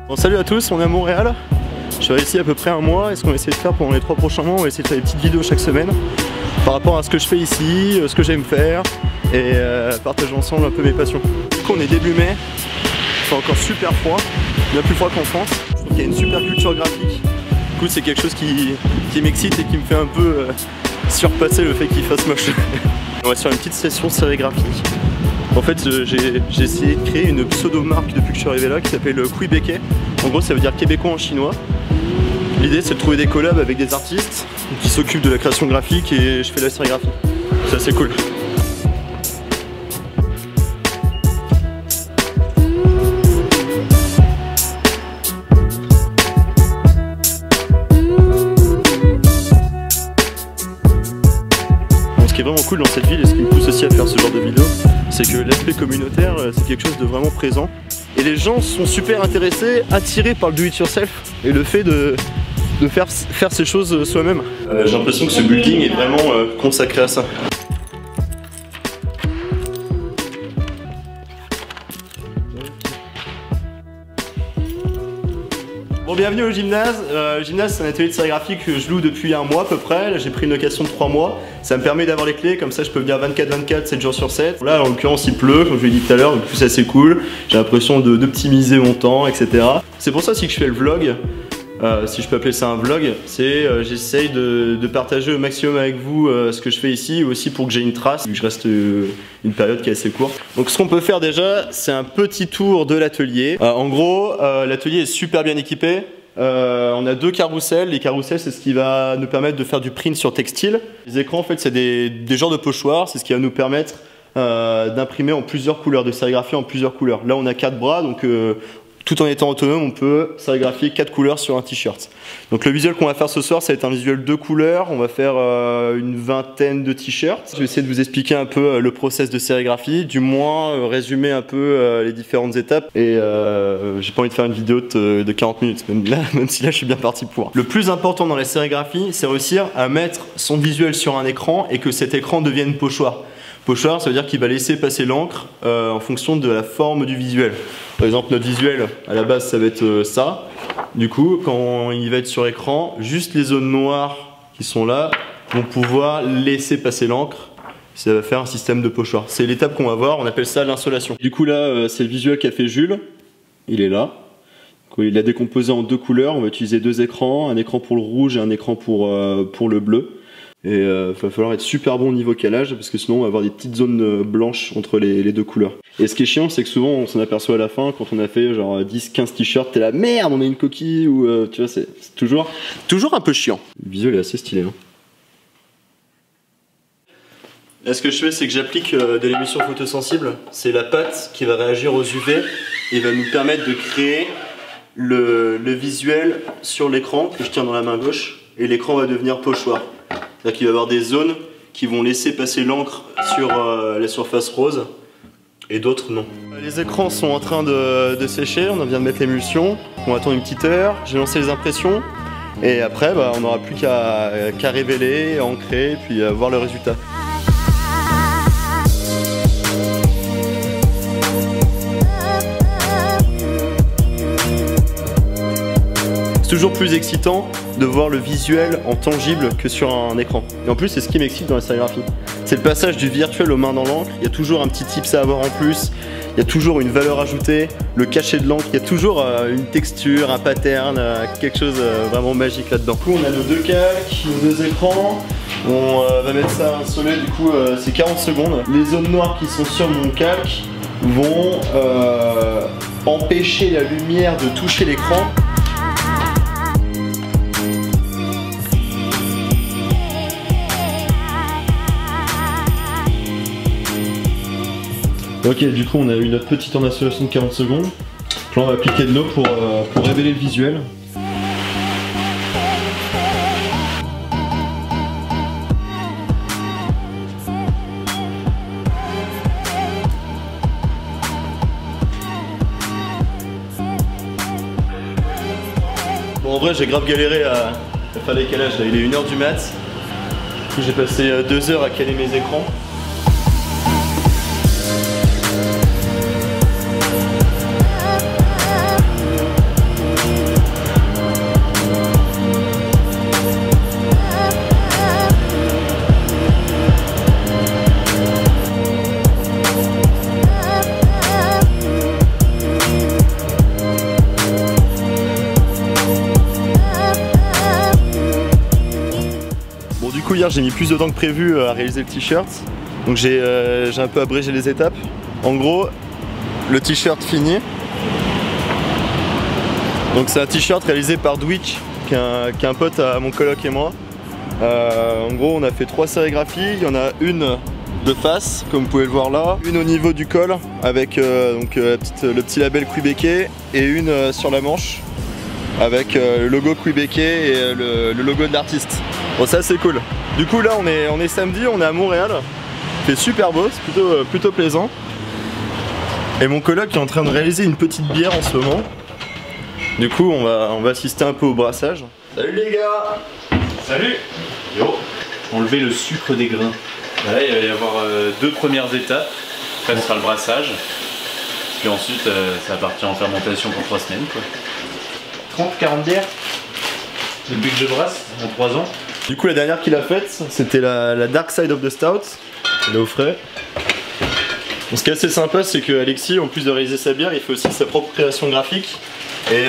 Bon, salut à tous, on est à Montréal. Je suis ici à peu près un mois et ce qu'on va essayer de faire pendant les 3 prochains mois, on va essayer de faire des petites vidéos chaque semaine par rapport à ce que je fais ici, ce que j'aime faire et partager ensemble un peu mes passions. Du coup on est début mai, c'est encore super froid, bien plus froid qu'en France. Je trouve qu'il y a une super culture graphique. Du coup c'est quelque chose qui m'excite et qui me fait un peu surpasser le fait qu'il fasse moche. On va sur une petite session sérigraphique. En fait, j'ai essayé de créer une pseudo-marque depuis que je suis arrivé là qui s'appelle Quebeçais. En gros, ça veut dire québécois en chinois. L'idée, c'est de trouver des collabs avec des artistes qui s'occupent de la création graphique et je fais la sérigraphie. C'est assez cool. Ce qui est vraiment cool dans cette ville et ce qui me pousse aussi à faire ce genre de vidéo, c'est que l'aspect communautaire, c'est quelque chose de vraiment présent. Et les gens sont super intéressés, attirés par le do-it-yourself et le fait de faire ces choses soi-même. J'ai l'impression que ce building est vraiment consacré à ça. Bon, bienvenue au gymnase. Le gymnase, c'est un atelier de sérigraphie que je loue depuis un mois à peu près. Là, j'ai pris une location de 3 mois. Ça me permet d'avoir les clés, comme ça je peux venir 24/24, 7 jours sur 7. Là, en l'occurrence, il pleut, comme je l'ai dit tout à l'heure, donc c'est assez cool. J'ai l'impression d'optimiser mon temps, etc. C'est pour ça aussi que je fais le vlog. Si je peux appeler ça un vlog, c'est j'essaye de partager au maximum avec vous ce que je fais ici, aussi pour que j'ai une trace, vu que je reste une période qui est assez courte. Donc ce qu'on peut faire déjà, c'est un petit tour de l'atelier. En gros, l'atelier est super bien équipé. On a 2 carousels. Les carousels, c'est ce qui va nous permettre de faire du print sur textile. Les écrans, en fait, c'est des genres de pochoirs. C'est ce qui va nous permettre d'imprimer en plusieurs couleurs, de sérigraphier en plusieurs couleurs. Là, on a 4 bras, donc tout en étant autonome, on peut sérigraphier 4 couleurs sur un t-shirt. Donc le visuel qu'on va faire ce soir, ça va être un visuel 2 couleurs. On va faire une vingtaine de t-shirts. Je vais essayer de vous expliquer un peu le process de sérigraphie, du moins résumer un peu les différentes étapes. Et j'ai pas envie de faire une vidéo de 40 minutes, même si là je suis bien parti pour. Le plus important dans la sérigraphie, c'est réussir à mettre son visuel sur un écran et que cet écran devienne pochoir. Pochoir, ça veut dire qu'il va laisser passer l'encre en fonction de la forme du visuel. Par exemple, notre visuel, à la base, ça va être ça. Du coup, quand il va être sur écran, juste les zones noires qui sont là vont pouvoir laisser passer l'encre. Ça va faire un système de pochoir. C'est l'étape qu'on va voir, on appelle ça l'insolation. Du coup là, c'est le visuel qu'a fait Jules. Il est là. Il l'a décomposé en 2 couleurs. On va utiliser 2 écrans, un écran pour le rouge et un écran pour le bleu. Et il va falloir être super bon niveau calage parce que sinon on va avoir des petites zones blanches entre les 2 couleurs. Et ce qui est chiant, c'est que souvent on s'en aperçoit à la fin quand on a fait genre 10-15 t-shirts, t'es là merde, on a une coquille ou tu vois, c'est toujours un peu chiant. Le visuel est assez stylé. Hein. Là, ce que je fais, c'est que j'applique de l'émulsion photosensible. C'est la pâte qui va réagir aux UV et va nous permettre de créer le visuel sur l'écran que je tiens dans la main gauche et l'écran va devenir pochoir. C'est-à-dire qu'il va y avoir des zones qui vont laisser passer l'encre sur la surface rose et d'autres non. Les écrans sont en train de sécher, on vient de mettre l'émulsion, on va attendre une petite heure, j'ai lancé les impressions et après on n'aura plus qu'à révéler, ancrer et puis voir le résultat. C'est toujours plus excitant de voir le visuel en tangible que sur un écran. Et en plus, c'est ce qui m'excite dans la sérigraphie. C'est le passage du virtuel aux mains dans l'encre. Il y a toujours un petit tips à avoir en plus. Il y a toujours une valeur ajoutée, le cachet de l'encre. Il y a toujours une texture, un pattern, quelque chose vraiment magique là-dedans. Du coup, on a nos 2 calques, nos 2 écrans. On va mettre ça à un soleil, du coup, c'est 40 secondes. Les zones noires qui sont sur mon calque vont empêcher la lumière de toucher l'écran. Ok, du coup on a eu notre petite installation de 40 secondes. Là on va appliquer de l'eau pour révéler le visuel. Bon en vrai j'ai grave galéré à faire les calages là, il est 1h du mat. Du coup j'ai passé 2 heures à caler mes écrans. bière, j'ai mis plus de temps que prévu à réaliser le t-shirt. Donc j'ai un peu abrégé les étapes. En gros, le t-shirt fini. Donc c'est un t-shirt réalisé par Dwick, qui est un pote à mon coloc et moi. En gros, on a fait 3 sérigraphies. Il y en a une de face, comme vous pouvez le voir là, une au niveau du col avec le petit label Québécois et une sur la manche avec le logo Québécois et le logo de l'artiste. Bon, ça c'est cool. Du coup là on est samedi, on est à Montréal. Il fait super beau, c'est plutôt plaisant. Et mon coloc est en train de réaliser une petite bière en ce moment. Du coup on va assister un peu au brassage. Salut les gars. Salut. Yo. Enlever le sucre des grains. Là, il va y avoir 2 premières étapes. Après, ce sera le brassage. Puis ensuite, ça va partir en fermentation pour 3 semaines. 30-40 bières depuis que je brasse, en 3 ans. Du coup, la dernière qu'il a faite, c'était la Dark Side of the Stout. Elle est au frais. Donc, ce qui est assez sympa, c'est que Alexis, en plus de réaliser sa bière, il fait aussi sa propre création graphique. Et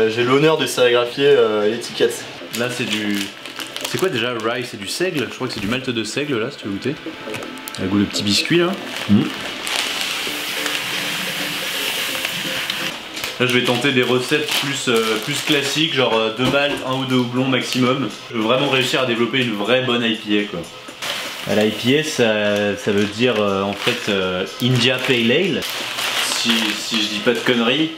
j'ai l'honneur de sérigraphier l'étiquette. Là, c'est du... C'est quoi déjà rye? C'est du seigle? Je crois que c'est du malt de seigle là, si tu veux goûter. Un goût de petit biscuit là. Là je vais tenter des recettes plus classiques, genre 2 malts, 1 ou 2 houblons maximum. Je veux vraiment réussir à développer une vraie bonne IPA quoi. L'IPA ça veut dire en fait India Pale Ale. Si je dis pas de conneries,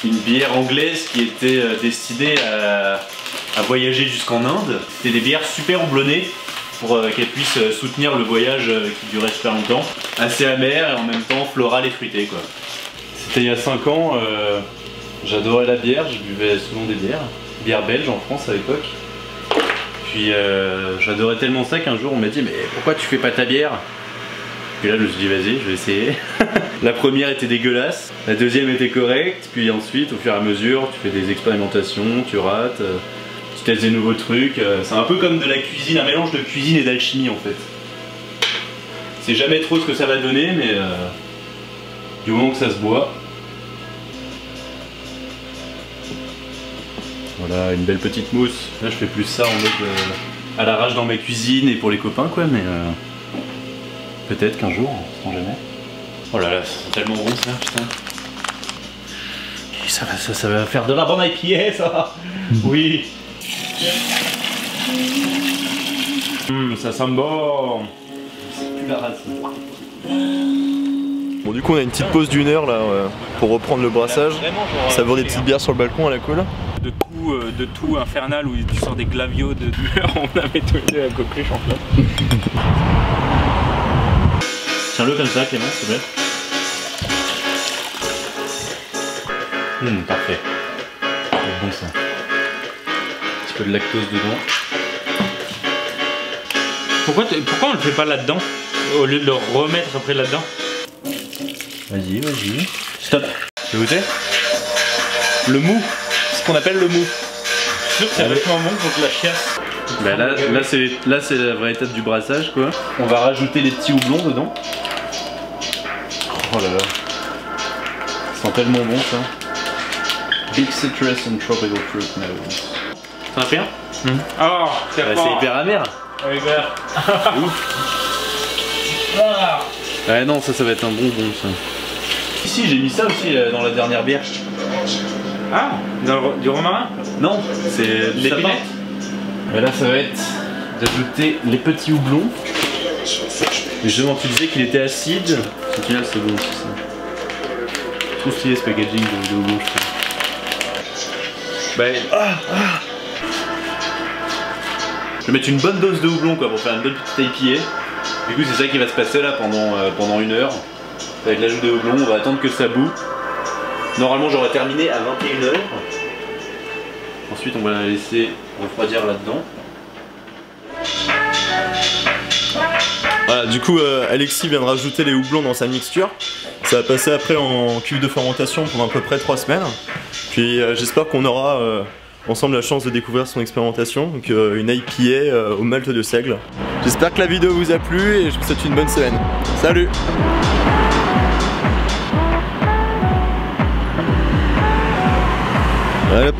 une bière anglaise qui était destinée à voyager jusqu'en Inde. C'était des bières super houblonnées pour qu'elles puissent soutenir le voyage qui durait super longtemps. Assez amère et en même temps florale et fruitée quoi. C'était il y a 5 ans, j'adorais la bière, je buvais souvent des bières. Bière belge en France à l'époque. Puis j'adorais tellement ça qu'un jour on m'a dit mais pourquoi tu fais pas ta bière? Puis là je me suis dit vas-y je vais essayer. La première était dégueulasse, la deuxième était correcte, puis ensuite au fur et à mesure tu fais des expérimentations, tu rates. Tu testes des nouveaux trucs, c'est un peu comme de la cuisine, un mélange de cuisine et d'alchimie en fait. C'est jamais trop ce que ça va donner, mais du moment que ça se boit. Voilà, une belle petite mousse. Là je fais plus ça en mode à l'arrache dans ma cuisine et pour les copains quoi, mais peut-être qu'un jour, on sait jamais. Oh là là, ça sent tellement bon ça, putain. Et ça va faire de la bonne IPA ça. Oui. Ça sent bon. C'est plus la race. Bon du coup on a une petite pause d'1 heure là pour reprendre le brassage. Savourer des petites bières sur le balcon à la cool. De tout infernal où tu sors des glaviots de douleur, on a méthodé la coqueluche en plat. Tiens-le comme ça Clément s'il te plaît. Parfait. C'est bon ça. Un petit peu de lactose dedans. Pourquoi on le fait pas là-dedans au lieu de le remettre après là-dedans? Vas-y, vas-y. Stop. Tu veux goûter? Le mou. Ce qu'on appelle le mou. Je suis sûr que c'est vachement bon contre la chiasse. Bah là c'est la vraie étape du brassage quoi. On va rajouter les petits houblons dedans. Oh là là. Ça sent tellement bon ça. Big citrus and tropical fruit notes. T'en as pris un? Oh, c'est hyper amer. Oui, vert. Ouais non ça va être un bonbon ça. Ici j'ai mis ça aussi dans la dernière bière. Ah, du romarin? Non, c'est les sapin. Et là ça va être d'ajouter les petits houblons. Et justement tu disais qu'il était acide. Au final c'est bon aussi ça. Trop stylé ce packaging de houblon je trouve. Je vais mettre une bonne dose de houblon quoi pour faire une bonne petite IPA. Du coup c'est ça qui va se passer là pendant 1 heure. Avec l'ajout des houblons, on va attendre que ça bout. Normalement j'aurais terminé à 21 h. Ensuite on va la laisser refroidir là-dedans. Voilà, du coup Alexis vient de rajouter les houblons dans sa mixture. Ça va passer après en cuve de fermentation pendant à peu près 3 semaines. Puis j'espère qu'on aura ensemble la chance de découvrir son expérimentation. Donc une IPA au malt de seigle. J'espère que la vidéo vous a plu et je vous souhaite une bonne semaine. Salut! Hop.